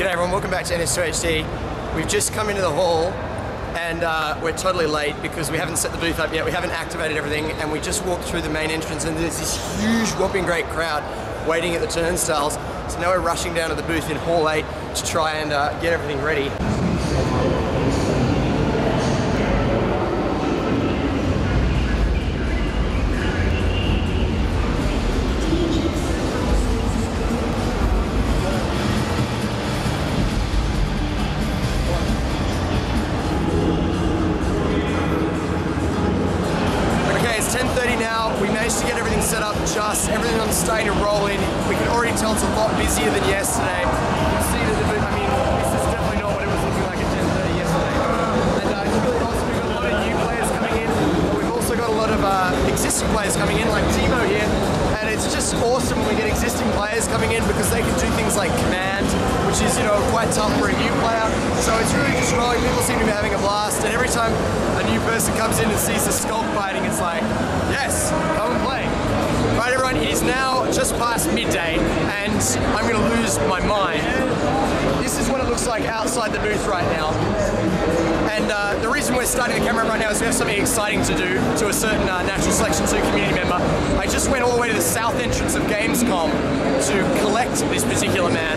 G'day everyone, welcome back to NS2HD. We've just come into the hall and we're totally late because we haven't set the booth up yet, we haven't activated everything, and we just walked through the main entrance and there's this huge whopping great crowd waiting at the turnstiles. So now we're rushing down to the booth in Hall 8 to try and get everything ready. Set up everything on starting to roll in. We can already tell it's a lot busier than yesterday. You can see that this is definitely not what it was looking like at 10:30 yesterday. And it's really awesome. We've got a lot of new players coming in, but we've also got a lot of existing players coming in, like Timo here. And it's just awesome when we get existing players coming in because they can do things like command, which is, quite tough for a new player. So it's really just rolling. People seem to be having a blast, and every time a new person comes in and sees the skulk fighting, it's like, yes, come and play. Right everyone, it is now just past midday and I'm going to lose my mind. This is what it looks like outside the booth right now. And the reason we're starting the camera right now is we have something exciting to do to a certain Natural Selection 2 community member. I just went all the way to the south entrance of GamesCom to collect this particular man.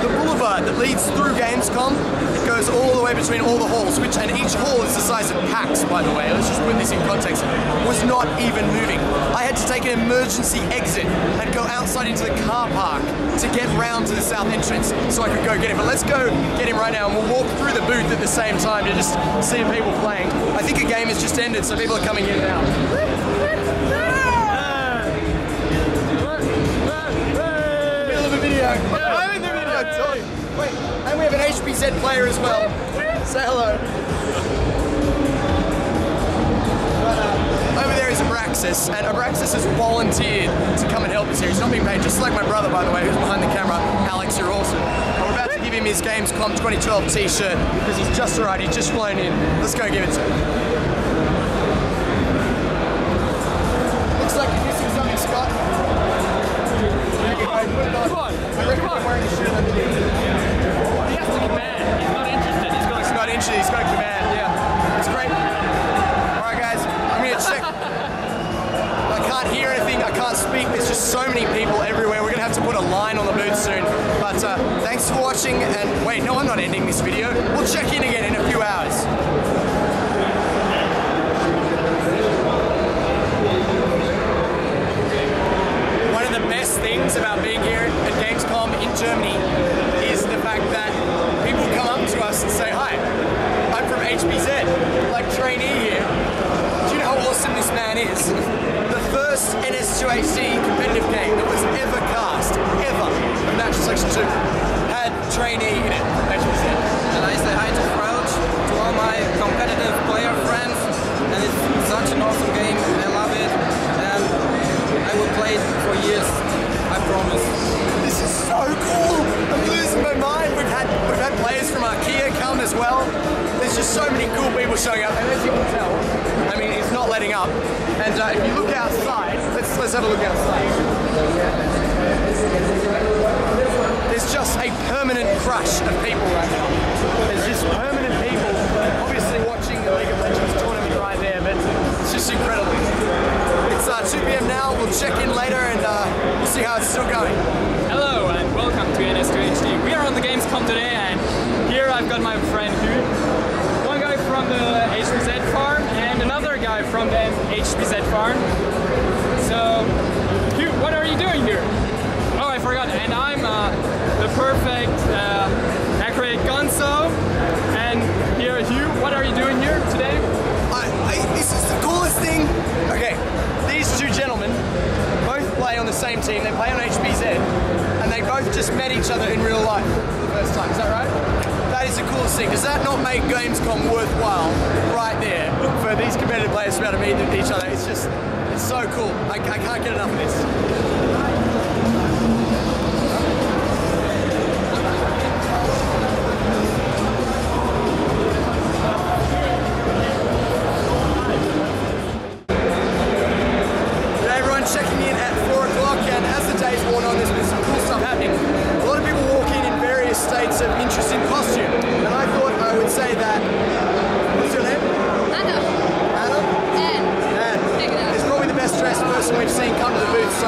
The boulevard that leads through GamesCom, it goes all the way between all the halls, and each hall is the size of PAX, by the way, let's just put this in context, was not even moving. I had to take an emergency exit and go outside into the car park to get round to the south entrance so I could go get him. But let's go get him right now and we'll walk through the booth at the same time to just see people playing. I think a game has just ended, so people are coming in now. Middle of a video. I'm in the video. Wait, and we have an HBZ player as well. Say hello. Over there is Abraxas, and Abraxas has volunteered to come and help us here. He's not being paid, just like my brother, by the way, who's behind the camera. Alex, you're awesome. And we're about to give him his GamesCom 2012 t-shirt because he's just arrived, he's just flown in. Let's go give it to him. Looks like you're missing something, Scott. Put it on. Come on. I'm wearing a shirt underneath. He has to command. He's not interested. He's not interested. He's got a command. Yeah. It's great. All right, guys. I'm going to check. I can't hear anything. I can't speak. There's just so many people everywhere. We're going to have to put a line on the booth soon. But thanks for watching. And wait, no, I'm not ending this video. We'll check in again in a few hours. Things about being here at GamesCom in Germany is the fact that people come up to us and say, hi, I'm from HBZ, like trainee here. Do you know how awesome this man is? The first NS2HD competitive game that was ever cast, ever, of Natural Selection 2, had trainee in it from HBZ. And I say hi to Crouch, to all my competitive player friends, and it's such an awesome game, I love it, and I will play it for years. I promise. This is so cool! I'm losing my mind. We've had players from IKEA come as well. There's just so many cool people showing up, and as you can tell, I mean, it's not letting up. And if you look outside, let's have a look outside. There's just a permanent crush of people right now. There's just permanent people, obviously watching the League of Legends tournament right there, but it's just incredible. It's 2 PM now, we'll check in later and we'll see how it's still going. Hello and welcome to NS2HD. We are on the Gamescom today and here I've got my friend Hugh. One guy from the HBZ farm and another guy from the HBZ farm. So, Hugh, what are you doing here? Oh, I forgot. And I'm the perfect accurate gonzo. And here, Hugh, what are you doing here today? This is the coolest thing. Okay, these two gentlemen both play on the same team. They play on HBZ, and they both just met each other in real life for the first time. Is that right? That is the coolest thing. Does that not make Gamescom worthwhile right there for these competitive players to be able to meet each other? It's so cool. I can't get enough of this. Checking in at 4 o'clock, and as the day's worn on, there's been some cool stuff happening. A lot of people walk in various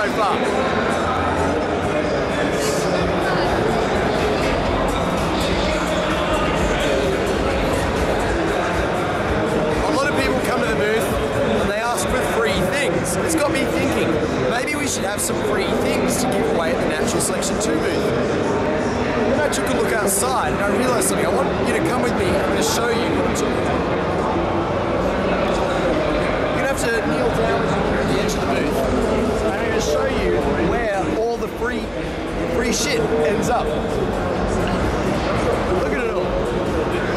so far. It's got me thinking, maybe we should have some free things to give away at the Natural Selection 2 booth. Then I took a look outside and I realised something. I want you to come with me and I'm going to show you what I'm talking about. You're going to have to kneel down with me at the edge of the booth. And I'm going to show you where all the free shit ends up. Look at it all.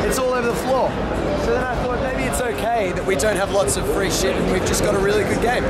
It's all over the floor. So then I thought maybe it's okay that we don't have lots of free shit and we've just got a really good game.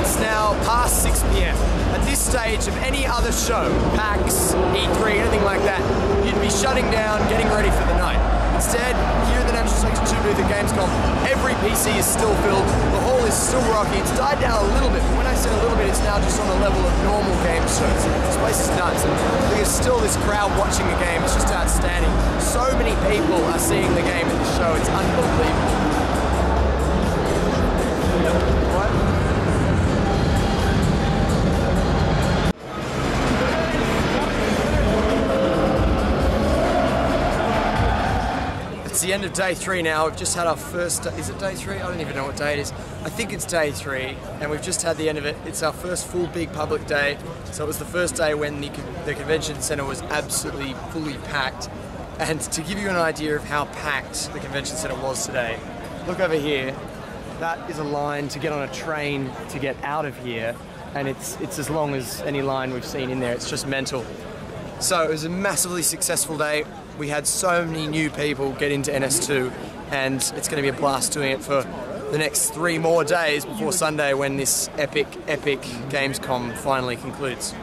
It's now past 6 PM. At this stage of any other show, PAX, E3, anything like that, you'd be shutting down, getting ready for the night. Instead, here at the Natural Selection 2 booth at GamesCom, every PC is still filled, the hall is still rocky, it's died down a little bit, but when I say a little bit, it's now just on the level of normal game shows. This place is nuts, and there's still this crowd watching the game, it's just outstanding. So many people are seeing the game at the show, it's unbelievable. What? It's the end of day 3 now. We've just had our first, is it day 3? I don't even know what day it is. I think it's day 3 and we've just had the end of it. It's our first full big public day. So it was the first day when the convention center was absolutely fully packed. And to give you an idea of how packed the convention center was today, look over here. That is a line to get on a train to get out of here. And it's as long as any line we've seen in there. It's just mental. So it was a massively successful day. We had so many new people get into NS2 and it's going to be a blast doing it for the next 3 more days before Sunday when this epic Gamescom finally concludes.